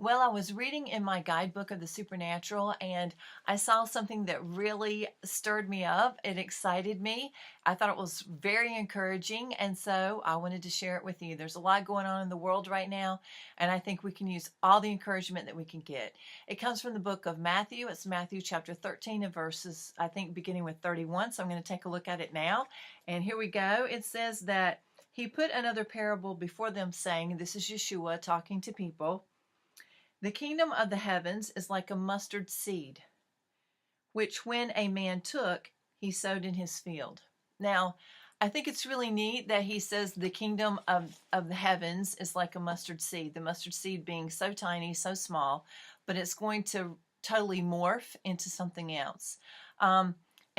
Well, I was reading in my guidebook of the supernatural and I saw something that really stirred me up. It excited me. I thought it was very encouraging, and so I wanted to share it with you. There's a lot going on in the world right now, and I think we can use all the encouragement that we can get. It comes from the book of Matthew. It's Matthew chapter 13 and verses, I think, beginning with 31. So I'm going to take a look at it now. And here we go. It says that he put another parable before them, saying, this is Yeshua talking to people. The kingdom of the heavens is like a mustard seed, which when a man took, he sowed in his field. Now, I think it's really neat that he says the kingdom of the heavens is like a mustard seed. The mustard seed being so tiny, so small, but it's going to totally morph into something else. And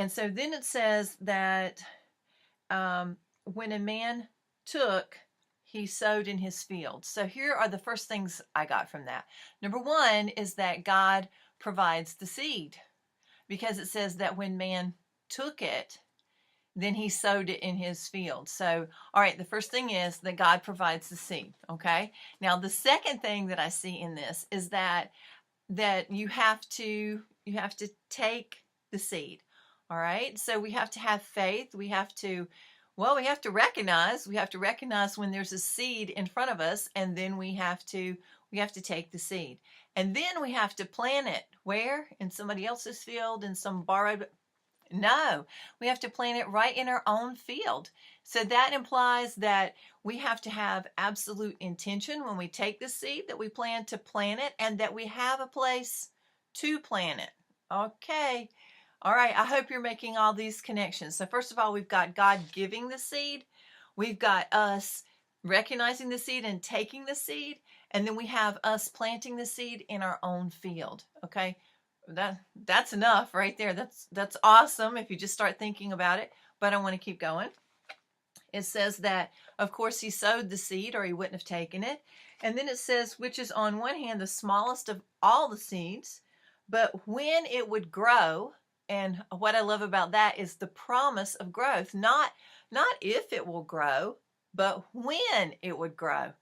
so then it says that when a man took, he sowed in his field. So here are the first things I got from that. Number one is that God provides the seed, because it says that when man took it, then he sowed it in his field. So, all right, the first thing is that God provides the seed, okay? Now, the second thing that I see in this is that you have to take the seed, all right? So we have to have faith. We have to recognize when there's a seed in front of us, and then we have to take the seed. And then we have to plant it. Where? In somebody else's field, in some borrowed? No, we have to plant it right in our own field. So that implies that we have to have absolute intention when we take the seed, that we plan to plant it, and that we have a place to plant it. Okay. All right, I hope you're making all these connections. So first of all, we've got God giving the seed. We've got us recognizing the seed and taking the seed. And then we have us planting the seed in our own field. Okay, that's enough right there. That's awesome if you just start thinking about it. But I want to keep going. It says that, of course, he sowed the seed or he wouldn't have taken it. And then it says, which is on one hand the smallest of all the seeds, but when it would grow. And what I love about that is the promise of growth, not if it will grow, but when it would grow.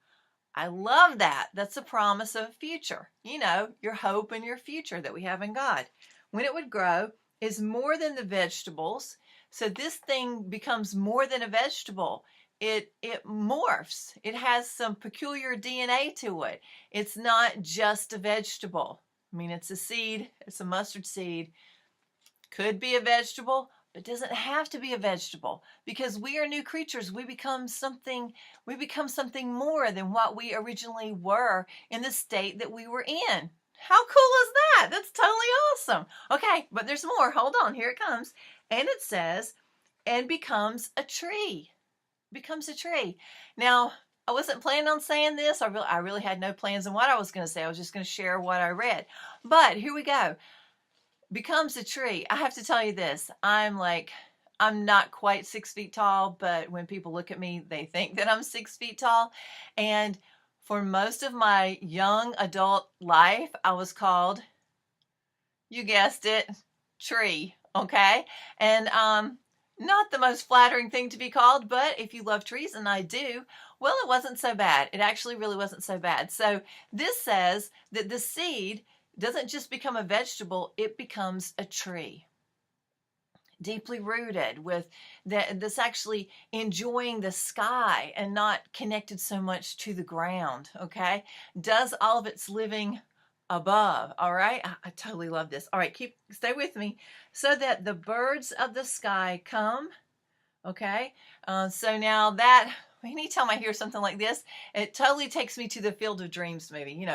I love that. That's a promise of future, your hope and your future that we have in God. When it would grow is more than the vegetables. So this thing becomes more than a vegetable. It morphs. It has some peculiar DNA to it. It's not just a vegetable. I mean, it's a seed. It's a mustard seed. Could be a vegetable, but doesn't have to be a vegetable, because we are new creatures. We become something more than what we originally were in the state that we were in. How cool is that? That's totally awesome. Okay, but there's more. Hold on, here it comes. And it says, and becomes a tree. Becomes a tree. Now, I wasn't planning on saying this. I really had no plans on what I was going to say. I was just going to share what I read. But here we go. Becomes a tree. I have to tell you this. I'm not quite 6 feet tall, but when people look at me, they think that I'm 6 feet tall. And for most of my young adult life, I was called, you guessed it, tree. Okay. And not the most flattering thing to be called, but if you love trees, and I do, well, it wasn't so bad. It actually really wasn't so bad. So this says that the seed doesn't just become a vegetable, it becomes a tree. Deeply rooted with this actually enjoying the sky and not connected so much to the ground, okay? Does all of its living above, all right? I totally love this. All right, stay with me. So that the birds of the sky come, okay? So now that, anytime I hear something like this, it totally takes me to the Field of Dreams movie,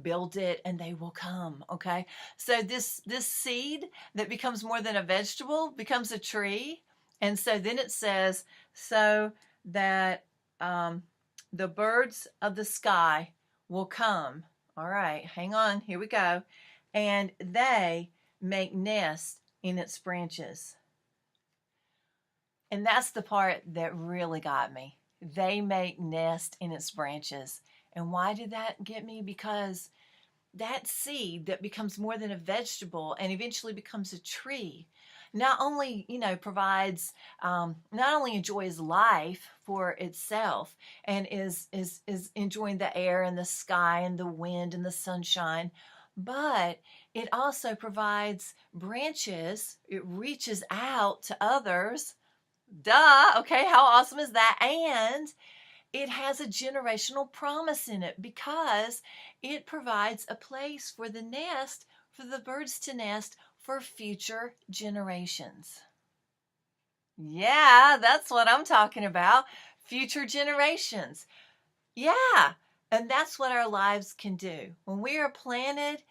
build it and they will come, okay? So this seed that becomes more than a vegetable becomes a tree. And so then it says, so that the birds of the sky will come. All right, hang on, here we go. And they make nests in its branches. And that's the part that really got me. They make nest in its branches. And why did that get me? Because that seed that becomes more than a vegetable and eventually becomes a tree. not only, provides, not only enjoys life for itself and is enjoying the air and the sky and the wind and the sunshine, but it also provides branches. It reaches out to others. Duh. Okay, how awesome is that? And it has a generational promise in it because it provides a place for the nest, for the birds to nest for future generations. Yeah, that's what I'm talking about. Future generations. Yeah, and that's what our lives can do. When we are planted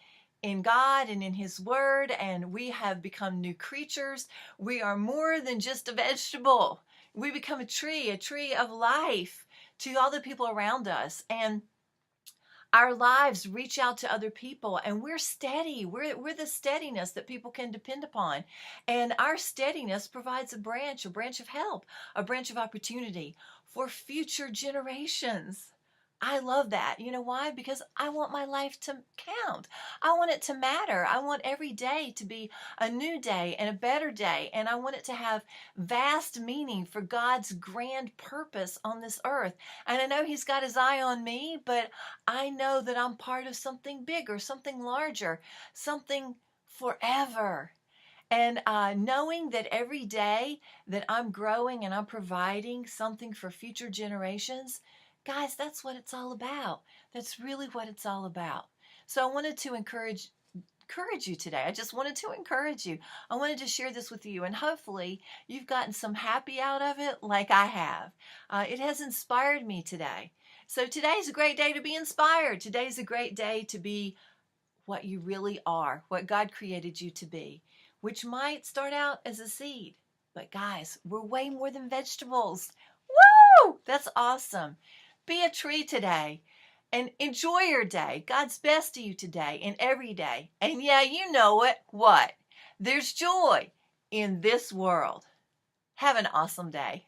in God and in His Word, and we have become new creatures, we are more than just a vegetable. We become a tree of life to all the people around us. And our lives reach out to other people, and we're steady. We're the steadiness that people can depend upon. And our steadiness provides a branch of help, a branch of opportunity for future generations. I love that. You know why? Because I want my life to count. I want it to matter. I want every day to be a new day and a better day. And I want it to have vast meaning for God's grand purpose on this earth. And I know He's got His eye on me, but I know that I'm part of something bigger, something larger, something forever. And knowing that every day that I'm growing and I'm providing something for future generations, guys, that's what it's all about. That's really what it's all about. So I wanted to encourage you today. I just wanted to encourage you. I wanted to share this with you, and hopefully you've gotten some happy out of it like I have. It has inspired me today. So today's a great day to be inspired. Today's a great day to be what you really are, what God created you to be, which might start out as a seed. But guys, we're way more than vegetables. Woo! That's awesome. Be a tree today and enjoy your day. God's best to you today and every day. And yeah, you know it. What? There's joy in this world. Have an awesome day.